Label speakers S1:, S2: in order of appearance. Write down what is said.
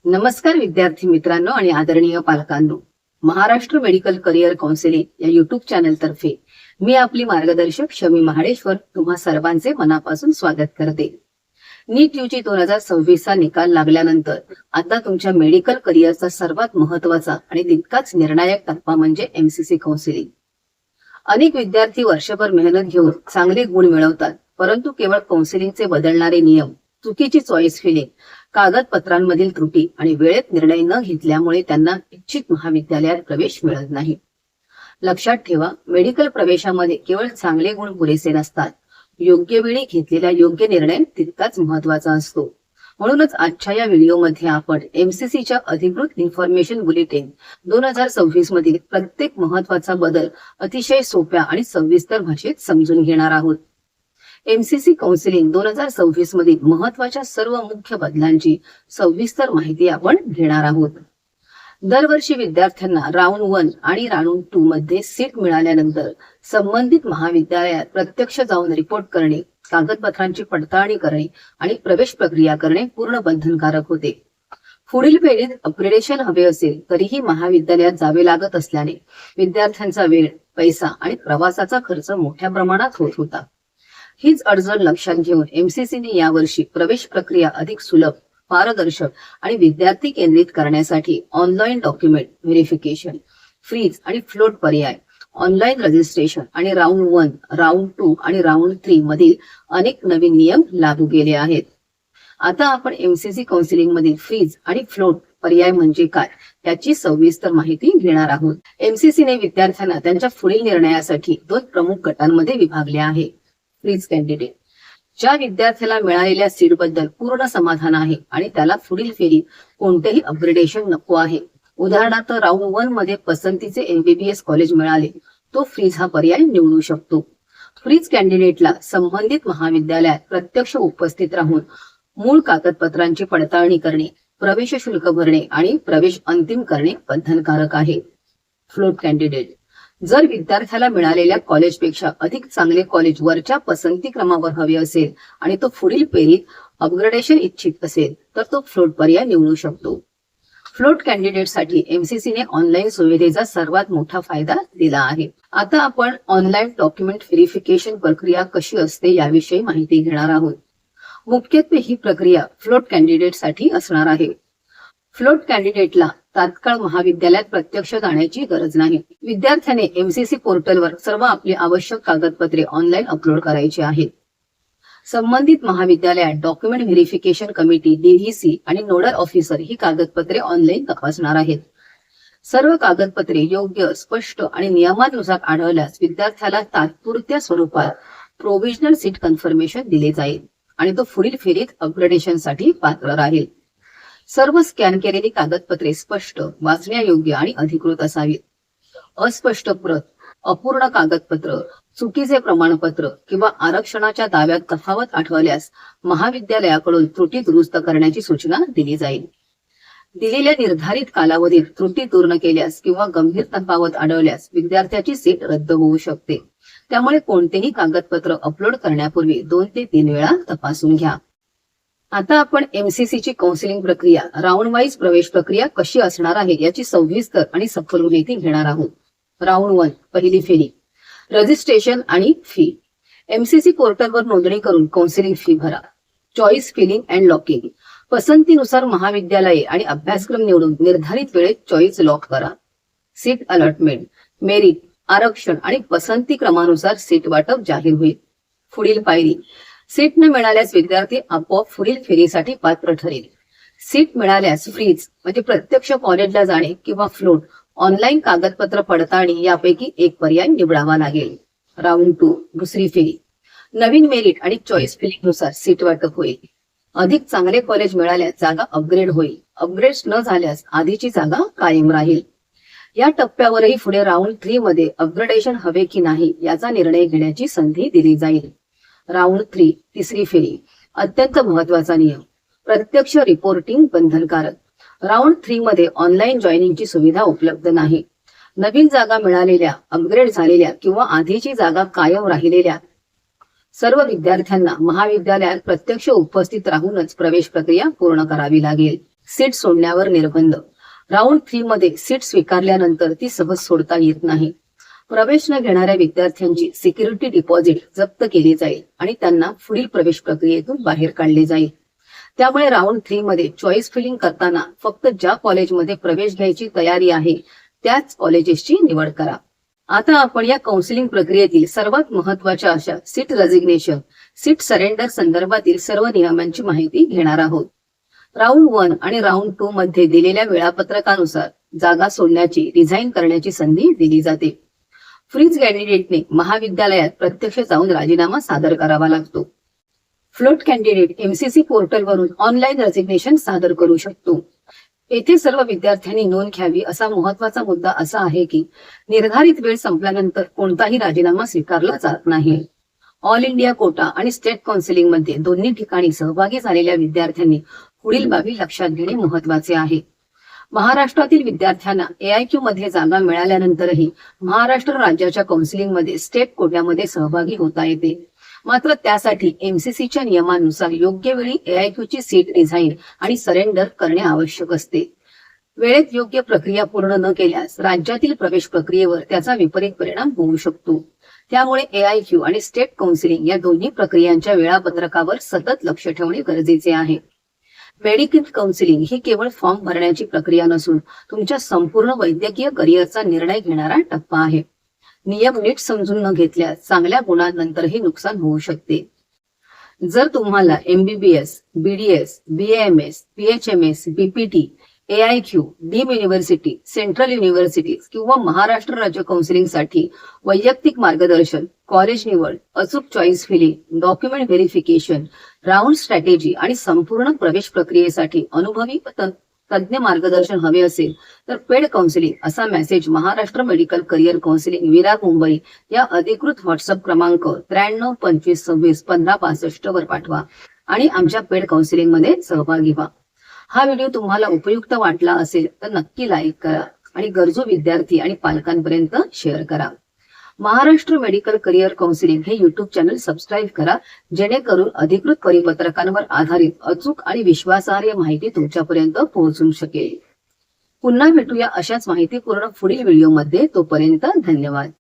S1: नमस्कार विद्यार्थी मित्रांनो आणि आदरणीय पालकांनो. महाराष्ट्र मेडिकल करिअर काउन्सिलिंग या युट्यूब चॅनल तर्फे मी आपली मार्गदर्शक शमी महाडेश्वर तुम्हा सर्वांचे मनापासून स्वागत करते. नीट यूजी 2026 चा निकाल लागल्यानंतर आता तुमच्या मेडिकल करिअरचा सर्वात महत्वाचा आणि तितकाच निर्णायक टप्पा म्हणजे एमसीसी काउन्सिलिंग. अनेक विद्यार्थी वर्षभर मेहनत घेऊन चांगले गुण मिळवतात, परंतु केवळ काउन्सिलिंगचे बदलणारे नियम, चुकीची चॉईस फिलिंग, कागदपत्रांमधील त्रुटी आणि वेळेत निर्णय न घेतल्यामुळे त्यांना इच्छित महाविद्यालयात प्रवेश मिळत नाही. लक्षात ठेवा, मेडिकल प्रवेशामध्ये केवळ चांगले गुण पुरेसे नसतात, योग्य वेळी घेतलेला योग्य निर्णय तितकाच महत्वाचा असतो. म्हणूनच आजच्या या व्हिडिओमध्ये आपण एमसीसीच्या अधिकृत इन्फॉर्मेशन बुलेटिन 2026 मधील प्रत्येक महत्वाचा बदल अतिशय सोप्या आणि सविस्तर भाषेत समजून घेणार आहोत. एमसीसी काउन्सिलिंग 2026 मधील महत्वाच्या सर्व मुख्य बदलांची सविस्तर माहिती आपण घेणार आहोत. दरवर्षी विद्यार्थ्यांना राऊंड 1 आणि राऊंड 2 मध्ये सीट मिळाल्यानंतर संबंधित महाविद्यालयात प्रत्यक्ष जाऊन रिपोर्ट करणे, कागदपत्रांची पडताळणी करणे आणि प्रवेश प्रक्रिया करणे पूर्ण बंधनकारक होते. पुढील फेरीत अपग्रेडेशन हवे असेल तरीही महाविद्यालयात जावे लागत असल्याने विद्यार्थ्यांचा वेळ, पैसा आणि प्रवासाचा खर्च मोठ्या प्रमाणात होत होता. हीच अडचण लक्षात घेऊन एमसीसीने यावर्षी प्रवेश प्रक्रिया अधिक सुलभ, पारदर्शक आणि विद्यार्थी केंद्रित करण्यासाठी ऑनलाईन डॉक्युमेंट व्हेरिफिकेशन, फ्रीज आणि फ्लोट पर्याय, ऑनलाईन रजिस्ट्रेशन आणि राऊंड 1, राऊंड 2 आणि राऊंड 3 मधील अनेक नवीन नियम लागू केले आहेत. आता आपण एमसीसी काउन्सिलिंग मधील फ्रीज आणि फ्लोट पर्याय म्हणजे काय याची सविस्तर माहिती घेणार आहोत. एमसीसीने विद्यार्थ्यांना त्यांच्या पुढील निर्णयासाठी 2 प्रमुख गटांमध्ये विभागले आहे. फ्रीज कॅन्डिडेट, ज्या विद्यार्थ्याला मिळालेल्या सीट बद्दल पूर्ण समाधान आहे आणि त्याला पुढील फेरीत कोणतेही अपग्रेडेशन नको आहे. उदाहरणार्थ राऊंड 1 मध्ये पसंतीचे एमबीबीएस कॉलेज मिळाले, तो फ्रीज हा पर्याय निवडू शकतो. फ्रीज कॅन्डिडेटला संबंधित महाविद्यालयात प्रत्यक्ष उपस्थित राहून मूळ कागदपत्रांची पडताळणी करणे, प्रवेश शुल्क भरणे आणि प्रवेश अंतिम करणे बंधनकारक आहे. फ्लोट कॅन्डिडेट, जर विद्यार्थ्याला मिळालेल्या कॉलेजपेक्षा अधिक चांगले कॉलेज वरच्या पसंती क्रमावर हवे असेल आणि तो पुढील फेरीत अपग्रेडेशन इच्छित असेल तर तो फ्लोट पर्याय निवडू शकतो. फ्लोट कॅन्डिडेटसाठी एमसीसीने ऑनलाईन सुविधेचा सर्वात मोठा फायदा दिला आहे. आता आपण ऑनलाईन डॉक्युमेंट व्हेरिफिकेशन प्रक्रिया कशी असते याविषयी माहिती घेणार आहोत. मुख्यत्वे ही प्रक्रिया फ्लोट कॅन्डिडेटसाठी असणार आहे. फ्लोट कॅन्डिडेटला तात्काळ महाविद्यालयात प्रत्यक्ष जाण्याची गरज नाही. विद्यार्थ्याने एमसीसी पोर्टलवर सर्व आपली आवश्यक कागदपत्रे ऑनलाईन अपलोड करायची आहेत. संबंधित महाविद्यालयात डॉक्युमेंट व्हेरिफिकेशन कमिटी डीव्हीसी आणि नोडल ऑफिसर ही कागदपत्रे ऑनलाईन तपासणार आहेत. सर्व कागदपत्रे योग्य, स्पष्ट आणि नियमानुसार आढळल्यास विद्यार्थ्याला तात्पुरत्या स्वरूपात प्रोव्हिजनल सीट कन्फर्मेशन दिले जाईल आणि तो पुढील फेरीत अपग्रेडेशनसाठी पात्र राहील. सर्व स्कॅन केलेली कागदपत्रे स्पष्ट, वाचण्यायोग्य आणि अधिकृत असावीत. अस्पष्ट प्रत, अपूर्ण कागदपत्र, चुकीचे प्रमाणपत्र किंवा आरक्षणाच्या दाव्यात तफावत आढळल्यास महाविद्यालयाकडून त्रुटी दुरुस्त करण्याची सूचना दिली जाईल. दिलेल्या निर्धारित कालावधीत त्रुटी दूर न केल्यास किंवा गंभीर तफावत आढळल्यास विद्यार्थ्याची सीट रद्द होऊ शकते. त्यामुळे कोणतेही कागदपत्र अपलोड करण्यापूर्वी 2 ते 3 वेळा तपासून घ्या. आता आपण एमसीसीची काउन्सिलिंग प्रक्रिया, राऊंड वाईज प्रवेश प्रक्रिया कशी असणार आहे याची सविस्तर आणि सखोल माहिती घेणार आहोत. राऊंड 1, पहिली फेरी, रजिस्ट्रेशन आणि फी. एमसीसी पोर्टलवर नोंदणी करून काउन्सिलिंग फी भरा. चॉईस फिलिंग अँड लॉकिंग, पसंतीनुसार महाविद्यालये आणि अभ्यासक्रम निवडून निर्धारित वेळेत चॉईस लॉक करा. सीट अलॉटमेंट, मेरिट, आरक्षण आणि पसंती क्रमानुसार सीट वाटप जाहीर होईल. पुढील पायरी, सीट न मिळाल्यास विद्यार्थी आपोआप पुढील फेरीसाठी पात्र ठरेल. सीट मिळाल्यास फ्रीज म्हणजे प्रत्यक्ष कॉलेजला जाणे किंवा फ्लोट, ऑनलाईन कागदपत्र पडताळणी यापैकी एक पर्याय निवडावा लागेल. राऊंड 2, दुसरी फेरी, नवीन मेरिट आणि चॉईस फिलिंग नुसार सीट वाटप होईल. अधिक चांगले कॉलेज मिळाल्यास जागा अपग्रेड होईल. अपग्रेड न झाल्यास आधीची जागा कायम राहील. या टप्प्यावरही पुढे राऊंड 3 मध्ये अपग्रेडेशन हवे की नाही याचा निर्णय घेण्याची संधी दिली जाईल. राऊंड 3, तिसरी फेरी, अत्यंत महत्वाचा नियम, प्रत्यक्ष रिपोर्टिंग बंधनकारक. राऊंड 3 मध्ये ऑनलाईन जॉईनिंगची सुविधा उपलब्ध नाही. नवीन जागा मिळालेल्या, अपग्रेड झालेल्या किंवा आधीची जागा कायम राहिलेल्या सर्व विद्यार्थ्यांना महाविद्यालयात प्रत्यक्ष उपस्थित राहूनच प्रवेश प्रक्रिया पूर्ण करावी लागेल. सीट सोडण्यावर निर्बंध. राऊंड 3 मध्ये सीट स्वीकारल्यानंतर ती सहज सोडता येत नाही. प्रवेश न घेणाऱ्या विद्यार्थ्यांची सिक्युरिटी डिपॉझिट जप्त केली जाईल आणि त्यांना पुढील प्रवेश प्रक्रियेतून बाहेर काढले जाईल. त्यामुळे राऊंड 3 मध्ये चॉईस फिलिंग करताना फक्त ज्या कॉलेजमध्ये प्रवेश घ्यायची तयारी आहे त्याच कॉलेजेसची निवड करा. आता आपण या काउन्सिलिंग प्रक्रियेतील सर्वात महत्वाच्या अशा सीट रेजिग्नेशन, सीट सरेंडर संदर्भातील सर्व नियमांची माहिती घेणार आहोत. राऊंड 1 आणि राऊंड 2 मध्ये दिलेल्या वेळापत्रकानुसार जागा सोडण्याची, रिझाईन करण्याची संधी दिली जाते. फ्रीज कॅन्डिडेटने महाविद्यालयात प्रत्यक्ष जाऊन राजीनामा सादर करावा लागतो. फ्लोट कॅन्डिडेट एमसीसी पोर्टलवरून ऑनलाईन रेजिग्नेशन सादर करू शकतो. येथे सर्व विद्यार्थ्यांनी नोंद घ्यावी असा महत्वाचा मुद्दा असा आहे की निर्धारित वेळ संपल्यानंतर कोणताही राजीनामा स्वीकारला जात नाही. ऑल इंडिया कोटा आणि स्टेट काउन्सिलिंग मध्ये दोन्ही ठिकाणी सहभागी झालेल्या विद्यार्थ्यांनी पुढील बाबी लक्षात घेणे महत्वाचे आहे. महाराष्ट्रातील विद्यार्थ्यांना AIQ मध्ये जागा मिळाल्यानंतरही महाराष्ट्र राज्याच्या काउन्सिलिंग मध्ये स्टेट कोट्यामध्ये सहभागी होता येते. मात्र त्यासाठी एमसीसीच्या नियमानुसार योग्य वेळी AIQ ची सीट रिझाईन आणि सरेंडर करणे आवश्यक असते. वेळेत योग्य प्रक्रिया पूर्ण न केल्यास राज्यातील प्रवेश प्रक्रियेवर त्याचा विपरीत परिणाम होऊ शकतो. त्यामुळे AIQ आणि स्टेट काउन्सिलिंग या दोन्ही प्रक्रियांच्या वेळापत्रकावर सतत लक्ष ठेवणे गरजेचे आहे. मेडिकल काउन्सिलिंग ही केवळ फॉर्म भरण्याची प्रक्रिया नसून तुमच्या संपूर्ण वैद्यकीय करिअरचा निर्णय घेणारा टप्पा आहे. नियम नीट समजून न घेतल्यास चांगल्या गुणांनंतरही नुकसान होऊ शकते. जर तुम्हाला MBBS, BDS, BAMS, PHMS, BPT, AIQ, deem university, central universities किंवा महाराष्ट्र राज्य काउन्सिलिंगसाठी वैयक्तिक मार्गदर्शन, कॉलेज निवड, अचूक choice filling, document verification, round strategy आणि संपूर्ण प्रवेश प्रक्रियेसाठी अनुभवी तज्ञ मार्गदर्शन हवे असेल तर पेड काउन्सिलिंग असा message Maharashtra medical career counselling Virar Mumbai या अधिकृत व्हॉट्सअप क्रमांक 93 25 26 15 65 वर पाठवा आणि आमच्या पेड काउन्सिलिंग मध्ये सहभागी व्हा. हा व्हिडिओ तुम्हाला उपयुक्त वाटला असेल तर नक्की लाईक करा आणि गरजू विद्यार्थी आणि पालकांपर्यंत शेअर करा. महाराष्ट्र मेडिकल करिअर काउन्सिलिंग हे युट्यूब चॅनल सबस्क्राईब करा, जेणेकरून अधिकृत परिपत्रकांवर आधारित अचूक आणि विश्वासार्ह माहिती तुमच्यापर्यंत पोहोचू शकेल. पुन्हा भेटूया अशाच माहितीपूर्ण पुढील व्हिडिओमध्ये. तोपर्यंत धन्यवाद.